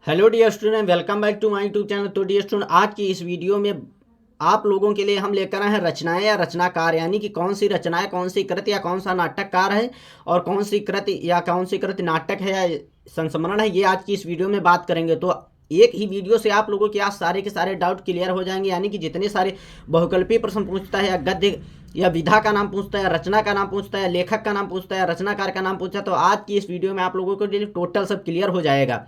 Hello dear student, welcome back to my YouTube channel. तो dear student, आज की इस वीडियो में आप लोगों के लिए हम लेकर आए हैं रचनाएं या रचनाकार, यानी कि कौन सी रचनाएं, कौन सी कृति या कौन सा नाटककार है और कौन सी कृति या कौन सी कृति नाटक है या संस्मरण है, ये आज की इस वीडियो में बात करेंगे। तो एक ही वीडियो से आप लोगों के आज सारे के सारे डाउट क्लियर हो जाएंगे, यानी कि जितने सारे बहुकल्पीय प्रश्न पूछता है या गद्य या विधा का नाम पूछता है या रचना का नाम पूछता है, लेखक का नाम पूछता है, रचनाकार का नाम पूछता है, तो आज की इस वीडियो में आप लोगों को टोटल सब क्लियर हो जाएगा।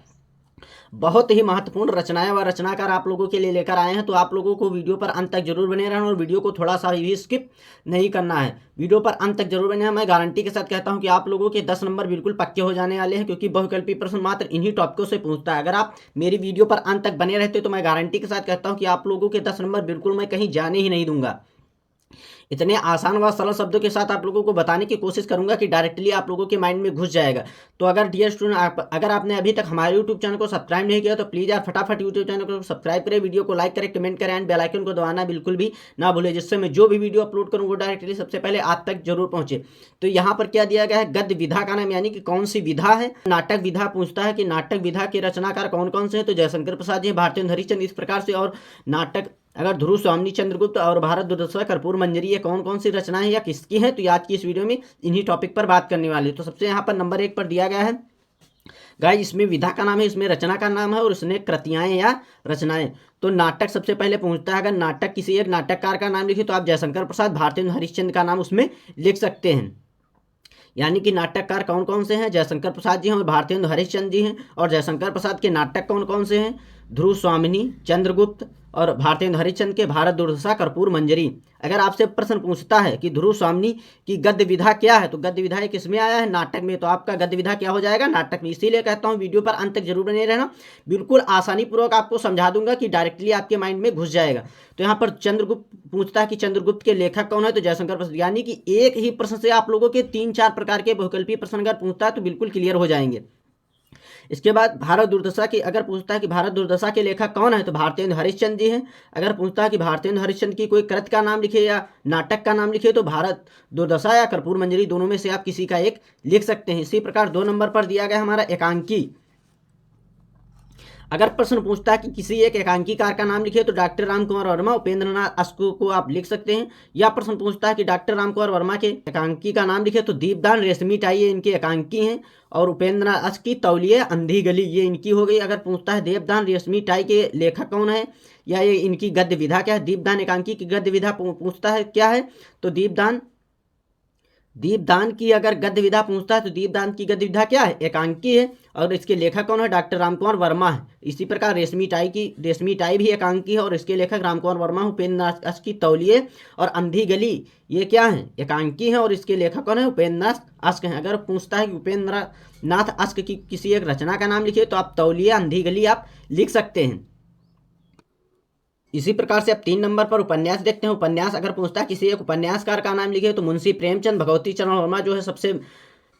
बहुत ही महत्वपूर्ण रचनाएं व रचनाकार आप लोगों के लिए लेकर आए हैं, तो आप लोगों को वीडियो पर अंत तक जरूर बने रहना और वीडियो को थोड़ा सा भी स्किप नहीं करना है। वीडियो पर अंत तक जरूर बने रहना। मैं गारंटी के साथ कहता हूं कि आप लोगों के 10 नंबर बिल्कुल पक्के हो जाने वाले हैं, क्योंकि बहुकल्पीय प्रश्न मात्र इन्हीं टॉपिकों से पूछता है। अगर आप मेरी वीडियो पर अंत तक बने रहते तो मैं गारंटी के साथ कहता हूँ कि आप लोगों के 10 नंबर बिल्कुल मैं कहीं जाने ही नहीं दूंगा। इतने आसान व सरल शब्दों के साथ आप लोगों को बताने की कोशिश करूंगा कि डायरेक्टली आप लोगों के माइंड में घुस जाएगा। तो अगर डियर स्टूडेंट, अगर आपने अभी तक हमारे यूट्यूब चैनल को सब्सक्राइब नहीं किया तो प्लीज़ यार फटाफट यूट्यूब चैनल को सब्सक्राइब करें, वीडियो को लाइक करें, कमेंट करें एंड बेल आइकन को दबाना बिल्कुल भी ना भूलें, जिससे मैं जो भी वीडियो अपलोड करूँ वो डायरेक्टली सबसे पहले आप तक जरूर पहुंचे। तो यहाँ पर क्या दिया गया है, गद्य विधा का नाम, यानी कि कौन सी विधा है। नाटक विधा पूछता है कि नाटक विधा के रचनाकार कौन कौन से हैं, तो जयशंकर प्रसाद जी, भारतेंदु हरिश्चंद्र, इस प्रकार से। और नाटक अगर ध्रुव स्वामी, चंद्रगुप्त और भारत दुर्दशा, कर्पूर मंजरी, ये कौन कौन सी रचनाएं हैं या किसकी हैं, तो आज की इस वीडियो में इन्हीं टॉपिक पर बात करने वाले। तो सबसे यहाँ पर नंबर 1 पर दिया गया है गाइस, इसमें विधा का नाम है, इसमें रचना का नाम है और इसमें कृतियाएं या रचनाएं। तो नाटक सबसे पहले पूछता है, अगर नाटक किसी एक नाटककार का नाम लिखे तो आप जयशंकर प्रसाद, भारतेंदु हरिश्चंद्र का नाम उसमें लिख सकते हैं। यानी कि नाटककार कौन कौन से हैं, जयशंकर प्रसाद जी हैं और भारतेंदु हरिश्चंद्र जी हैं। और जयशंकर प्रसाद के नाटक कौन कौन से हैं, ध्रुव स्वामिनी, चंद्रगुप्त, और भारतेंदु हरिश्चंद्र के भारत दुर्दशा, कर्पूर मंजरी। अगर आपसे प्रश्न पूछता है कि ध्रुव स्वामिनी की गद्य विधा क्या है, तो गद्य विधा किसमें आया है, नाटक में, तो आपका गद्य विधा क्या हो जाएगा, नाटक में। इसीलिए कहता हूँ वीडियो पर अंत तक जरूर बने रहना, बिल्कुल आसानी पूर्वक आपको समझा दूंगा कि डायरेक्टली आपके माइंड में घुस जाएगा। तो यहाँ पर चंद्रगुप्त पूछता है कि चंद्रगुप्त के लेखक कौन है, तो जयशंकर प्रसाद। यानी कि एक ही प्रश्न से आप लोगों के 3-4 प्रकार के बहुकल्पीय प्रश्न अगर पूछता है तो बिल्कुल क्लियर हो जाएंगे। इसके बाद भारत दुर्दशा की अगर पूछता है कि भारत दुर्दशा के लेखक कौन है, तो भारतेंदु हरिश्चंद्र जी हैं। अगर पूछता है कि भारतेंदु हरिश्चंद्र की कोई कृति का नाम लिखे या नाटक का नाम लिखे, तो भारत दुर्दशा या कर्पूर मंजरी, दोनों में से आप किसी का एक लिख सकते हैं। इसी प्रकार 2 नंबर पर दिया गया हमारा एकांकी। अगर प्रश्न पूछता है कि किसी एक एकांकीकार का नाम लिखिए, तो डॉक्टर रामकुमार वर्मा, उपेंद्र नाथ अश्क को आप लिख सकते हैं। या प्रश्न पूछता है कि डॉक्टर रामकुमार वर्मा के एकांकी का नाम लिखे, तो दीपदान, रेशमी टाई, ये इनके एकांकी हैं। और उपेंद्र नाथ अश्क की तौलिए, अंधी गली, ये इनकी हो गई। अगर पूछता है देवदान, रेशमी टाई के लेखक कौन है या ये इनकी गद्य विधा क्या है, दीपदान एकांकी की गद्य विधा पूछता है क्या है, तो दीपदान की अगर गद्य विधा पूछता है तो दीपदान की गद्य विधा क्या है, एकांकी है। और इसके लेखक कौन है, डॉक्टर रामकुमार वर्मा है। इसी प्रकार रेशमी टाई भी एकांकी है और इसके लेखक रामकुमार वर्मा, उपेंद्र नाथ अश्क की तौलिए और अंधी गली, ये क्या है, एकांकी है और इसके लेखक कौन है, उपेंद्र नाथ अश्क हैं। अगर पूछता है कि उपेंद्र नाथ अश्क की किसी एक रचना का नाम लिखिए, तो आप तौलिए, अंधी गली आप लिख सकते हैं। इसी प्रकार से अब 3 नंबर पर उपन्यास देखते हैं। उपन्यास अगर पूछता है किसी एक उपन्यासकार का नाम लिखे, तो मुंशी प्रेमचंद, भगवती चरण वर्मा जो है सबसे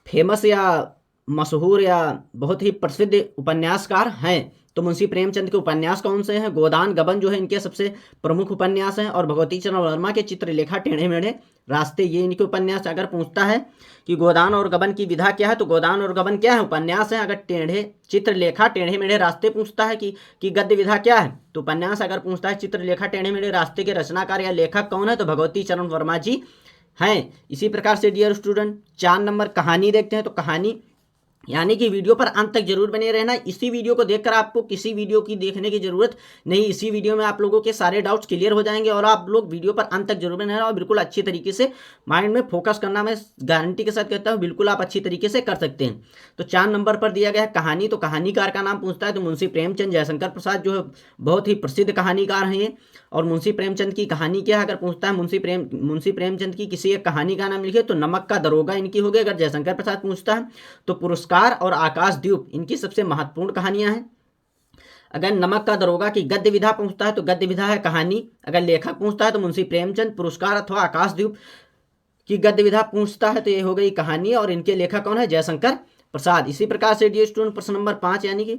फेमस या मशहूर या बहुत ही प्रसिद्ध उपन्यासकार हैं। तो मुंशी प्रेमचंद के उपन्यास कौन से हैं, गोदान, गबन जो है इनके सबसे प्रमुख उपन्यास हैं। और भगवती चरण वर्मा के चित्रलेखा, टेढ़े मेढ़े रास्ते, ये इनके उपन्यास। अगर पूछता है कि गोदान और गबन की विधा क्या है, तो गोदान और गबन क्या है, उपन्यास है। अगर चित्रलेखा, टेढ़े मेढ़े रास्ते पूछता है कि गद्य विधा क्या है, तो उपन्यास। अगर पूछता है चित्रलेखा, टेढ़े मेढ़े रास्ते के रचनाकार या लेखक कौन है, तो भगवती चरण वर्मा जी हैं। इसी प्रकार से डियर स्टूडेंट 4 नंबर कहानी देखते हैं। तो कहानी यानी कि वीडियो पर अंत तक जरूर बने रहना। इसी वीडियो को देखकर आपको किसी वीडियो की देखने की जरूरत नहीं, इसी वीडियो में आप लोगों के सारे डाउट्स क्लियर हो जाएंगे और आप लोग वीडियो पर अंत तक जरूर बने रहना और बिल्कुल अच्छी तरीके से माइंड में फोकस करना, मैं गारंटी के साथ कहता हूँ बिल्कुल आप अच्छी तरीके से कर सकते हैं। तो 4 नंबर पर दिया गया है कहानी। तो कहानीकार का नाम पूछता है, तो मुंशी प्रेमचंद, जयशंकर प्रसाद जो है बहुत ही प्रसिद्ध कहानीकार हैं ये। और मुंशी प्रेमचंद की कहानी क्या है, अगर पूछता है मुंशी प्रेमचंद की किसी एक कहानी का नाम लिखे, तो नमक का दरोगा इनकी हो गई। अगर जयशंकर प्रसाद पूछता है तो पुरस्कार और आकाशद्वीप इनकी सबसे महत्वपूर्ण कहानियां हैं। अगर नमक का दरोगा की गद्य विधा पूछता है तो गद्य विधा है कहानी। अगर लेखक पूछता है तो मुंशी प्रेमचंद, पुरस्कार अथवा आकाशद्वीप की गद्य विधा पूछता है तो ये हो गई कहानी और इनके लेखक कौन है, जयशंकर प्रसाद। इसी प्रकार से डियर स्टूडेंट प्रश्न नंबर 5 यानी कि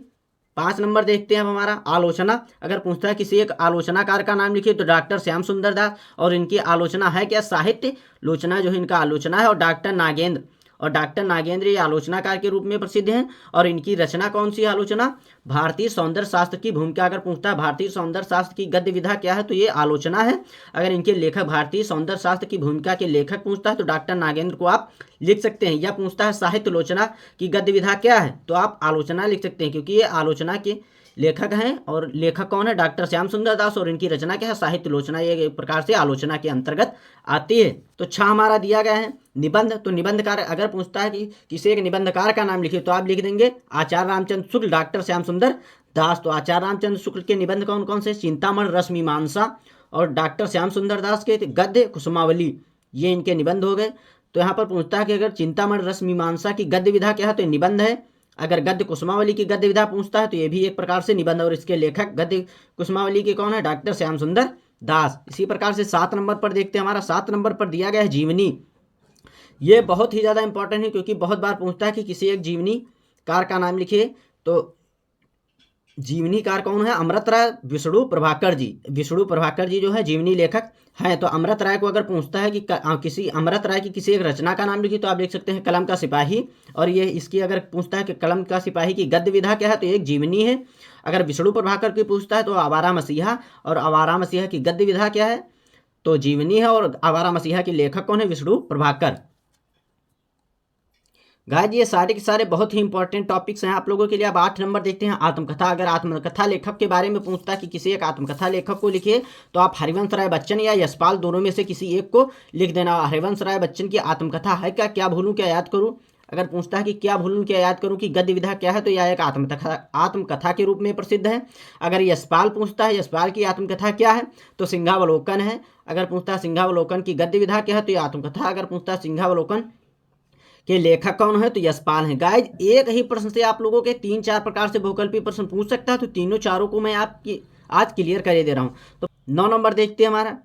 5 नंबर देखते हैं अब हमारा आलोचना। अगर पूछता है किसी एक आलोचनाकार का नाम लिखिए, तो डॉक्टर श्याम सुंदर दास और इनकी आलोचना है क्या, साहित्य लोचना जो है इनका आलोचना है। और डॉक्टर नागेंद्र और डॉक्टर नागेंद्र ये आलोचनाकार के रूप में प्रसिद्ध हैं। और इनकी रचना कौन सी आलोचना? भारतीय सौंदर्य शास्त्र की भूमिका। अगर पूछता है भारतीय सौंदर्य शास्त्र की गद्य विधा क्या है, तो ये आलोचना है। अगर इनके लेखक भारतीय सौंदर्य शास्त्र की भूमिका के लेखक पूछता है तो डॉक्टर नागेंद्र को आप लिख सकते हैं। या पूछता है साहित्य लोचना की गद्य विधा क्या है, तो आप आलोचना लिख सकते हैं, क्योंकि ये आलोचना के लेखक हैं। और लेखक कौन है? डॉक्टर श्याम सुंदर दास। और इनकी रचना क्या है? साहित्य लोचना। ये एक प्रकार से आलोचना के अंतर्गत आती है। तो 6 हमारा दिया गया है। निबंध, तो निबंधकार अगर पूछता है कि किसी एक निबंधकार का नाम लिखिए, तो आप लिख देंगे आचार्य रामचंद्र शुक्ल, डॉक्टर श्याम सुंदर दास। तो आचार्य रामचंद्र शुक्ल के निबंध कौन कौन से? चिंतामण रस मीमांसा। और डॉक्टर श्याम सुंदर दास के गद्य कुसुमावली, ये इनके निबंध हो गए। तो यहाँ पर पूछता है कि अगर चिंतामण रस मीमांसा की गद्य विधा क्या है, तो निबंध है। अगर गद्य कुसुमावली की गद्य विधा पूछता है तो ये भी एक प्रकार से निबंध। और इसके लेखक गद्य कुसुमावली के कौन है? डॉक्टर श्याम सुंदर दास। इसी प्रकार से 7 नंबर पर देखते हैं। हमारा 7 नंबर पर दिया गया है जीवनी। ये बहुत ही ज़्यादा इंपॉर्टेंट है, क्योंकि बहुत बार पूछता है कि किसी एक जीवनीकार का नाम लिखिए। तो जीवनीकार कौन है? अमृत राय विष्णु प्रभाकर जी। विष्णु प्रभाकर जी जो है जीवनी लेखक हैं। तो अमृत राय को अगर पूछता है कि किसी अमृत राय की किसी एक रचना का नाम लिखिए, तो आप लिख सकते हैं कलम का सिपाही। और ये इसकी अगर पूछता है कि कलम का सिपाही की गद्य विधा क्या है, तो एक जीवनी है। अगर विष्णु प्रभाकर की पूछता है तो आवारा मसीहा। और आवारा मसीहा की गद्य विधा क्या है, तो जीवनी है। और आवारा मसीहा के लेखक कौन है? विष्णु प्रभाकर। गाइस ये सारे के सारे बहुत ही इंपॉर्टेंट टॉपिक्स हैं आप लोगों के लिए। अब 8 नंबर देखते हैं आत्मकथा। अगर आत्मकथा लेखक के बारे में पूछता है कि किसी एक आत्मकथा लेखक को लिखिए, तो आप हरिवंश राय बच्चन या यशपाल, दोनों में से किसी एक को लिख देना। हरिवंश राय बच्चन की आत्मकथा है क्या भूलूं क्या याद करूं। अगर पूछता है कि क्या भूलूं क्या याद करूं की गद्य विधा क्या है, तो यह एक आत्मकथा के रूप में प्रसिद्ध है। अगर यशपाल पूछता है यशपाल की आत्मकथा क्या है, तो सिंहावलोकन है। अगर पूछता है सिंहावलोकन की गद्य विधा क्या है, तो यह आत्मकथा। अगर पूछता है सिंहावलोकन के लेखक कौन है, तो यशपाल हैं। गाइज एक ही प्रश्न से आप लोगों के 3-4 प्रकार से बहुकल्पीय प्रश्न पूछ सकता है, तो तीनों चारों को मैं आपकी आज क्लियर कर दे रहा हूँ। तो 9 नंबर देखते हैं हमारा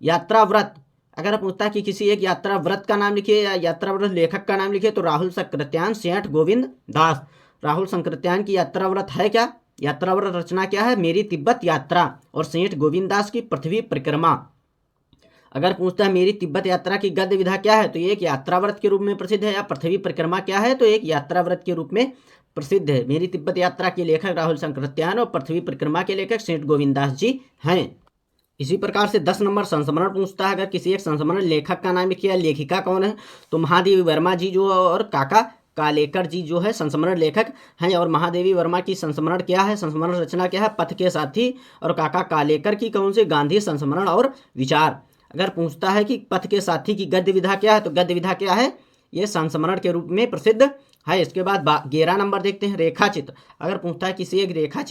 यात्रा व्रत। अगर पूछता है कि किसी एक यात्रा व्रत का नाम लिखिए या यात्रा व्रत लेखक का नाम लिखिए, तो राहुल संकृत्यान, सेठ गोविंद दास। राहुल संकृत्यान की यात्रा व्रत है क्या? यात्रा व्रत रचना क्या है? मेरी तिब्बत यात्रा। और सेठ गोविंद दास की पृथ्वी परिक्रमा। अगर पूछता है मेरी तिब्बत यात्रा की गद्य विधा क्या है, तो ये एक यात्रा व्रत के रूप में प्रसिद्ध है। या पृथ्वी परिक्रमा क्या है, तो एक यात्रा व्रत के रूप में प्रसिद्ध है। मेरी तिब्बत यात्रा के लेखक राहुल संकृत्यान और पृथ्वी परिक्रमा के लेखक सेठ गोविंदास जी हैं। इसी प्रकार से 10 नंबर संस्मरण पूछता है। अगर किसी एक संस्मरण लेखक का नाम लिखिए, लेखिका कौन है, तो महादेवी वर्मा जी जो और काका कालेकर जी जो है संस्मरण लेखक हैं। और महादेवी वर्मा की संस्मरण क्या है, संस्मरण रचना क्या है? पथ के साथी। और काका कालेकर की कौन से? गांधी संस्मरण और विचार। अगर पूछता है कि पथ के साथी की गद्य विधा क्या है, तो गद्य विधा क्या है? ये संस्मरण के रूप में प्रसिद्ध है। इसके बाद 11 नंबर देखते हैं रेखा चित्र। अगर पूछता है किसी एक रेखा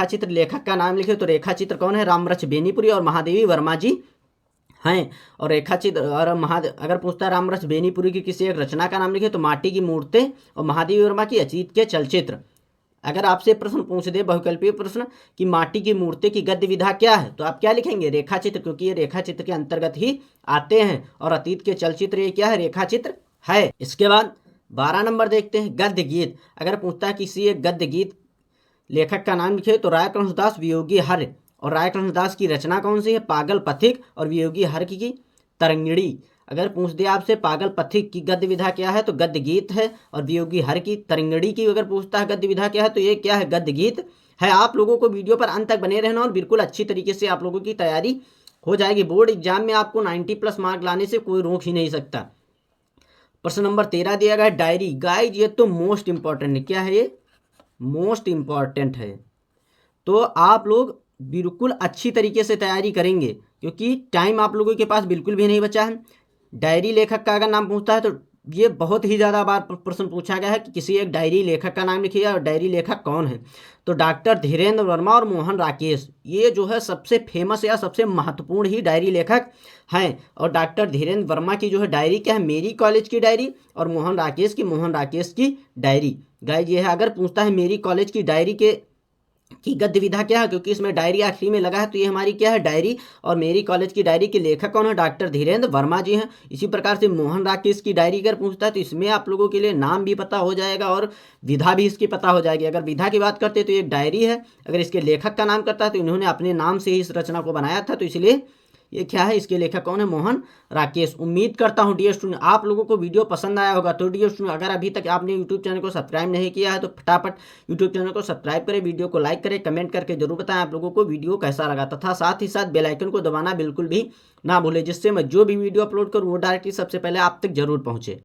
चित्र लेखक का नाम लिखे, तो रेखा चित्र कौन है? रामवृक्ष बेनीपुरी और महादेवी वर्मा जी हैं। और रेखा चित्र और अगर पूछता है रामवृक्ष बेनीपुरी की किसी एक रचना का नाम लिखे, तो माटी की मूर्तें और महादेवी वर्मा की अतीत के चलचित्र। अगर आपसे प्रश्न पूछ दे बहुकल्पीय प्रश्न कि माटी की मूर्ति की गद्य विधा क्या है, तो आप क्या लिखेंगे? रेखा चित्र, क्योंकि ये रेखा चित्र के अंतर्गत ही आते हैं। और अतीत के चलचित्र ये क्या है? रेखा चित्र है। इसके बाद 12 नंबर देखते हैं गद्य गीत। अगर पूछता है किसी एक गद्य गीत लेखक का नाम लिखे, तो राय कृष्णदास वियोगी हर। और राय कृष्णदास की रचना कौन सी है? पागल पथिक और वियोगी हर की तरंगिणी। अगर पूछ दे आपसे पागल पथिक की गद्य विधा क्या है, तो गद्य गीत है। और वियोगी हर की तरंगिणी की अगर पूछता है गद्य विधा क्या है, तो ये क्या है? गद्य गीत है। आप लोगों को वीडियो पर अंत तक बने रहना और बिल्कुल अच्छी तरीके से आप लोगों की तैयारी हो जाएगी। बोर्ड एग्जाम में आपको 90+ मार्क लाने से कोई रोक ही नहीं सकता। प्रश्न नंबर 13 दिया गया है डायरी। गाइज ये तो मोस्ट इंपॉर्टेंट है। क्या है ये? मोस्ट इंपॉर्टेंट है। तो आप लोग बिल्कुल अच्छी तरीके से तैयारी करेंगे, क्योंकि टाइम आप लोगों के पास बिल्कुल भी नहीं बचा है। डायरी लेखक का अगर नाम पूछता है, तो ये बहुत ही ज़्यादा बार प्रश्न पूछा गया है कि किसी एक डायरी लेखक का नाम लिखिए और डायरी लेखक कौन है, तो डॉक्टर धीरेन्द्र वर्मा और मोहन राकेश, ये जो है सबसे फेमस या सबसे महत्वपूर्ण ही डायरी लेखक हैं। और डॉक्टर धीरेन्द्र वर्मा की जो है डायरी क्या है? मेरी कॉलेज की डायरी। और मोहन राकेश की डायरी। गाइस ये है, अगर पूछता है मेरी कॉलेज की डायरी की गद्य विधा क्या है, क्योंकि इसमें डायरी आखिरी में लगा है, तो ये हमारी क्या है? डायरी। और मेरी कॉलेज की डायरी के लेखक कौन है? डॉक्टर धीरेन्द्र वर्मा जी हैं। इसी प्रकार से मोहन राकेश की डायरी अगर पूछता है, तो इसमें आप लोगों के लिए नाम भी पता हो जाएगा और विधा भी इसकी पता हो जाएगी। अगर विधा की बात करते तो एक डायरी है। अगर इसके लेखक का नाम करता है, तो इन्होंने अपने नाम से ही इस रचना को बनाया था, तो इसलिए ये क्या है, इसके लेखक कौन है, मोहन राकेश। उम्मीद करता हूँ डियर स्टूडेंट आप लोगों को वीडियो पसंद आया होगा। तो डियर स्टूडेंट अगर अभी तक आपने यूट्यूब चैनल को सब्सक्राइब नहीं किया है तो फटाफट यूट्यूब चैनल को सब्सक्राइब करें, वीडियो को लाइक करें, कमेंट करके जरूर बताएं आप लोगों को वीडियो कैसा लगा, तथा साथ ही साथ बेल आइकन को दबाना बिल्कुल भी ना भूलें, जिससे मैं जो भी वीडियो अपलोड करूँ वो डायरेक्टली सबसे पहले आप तक जरूर पहुँचे।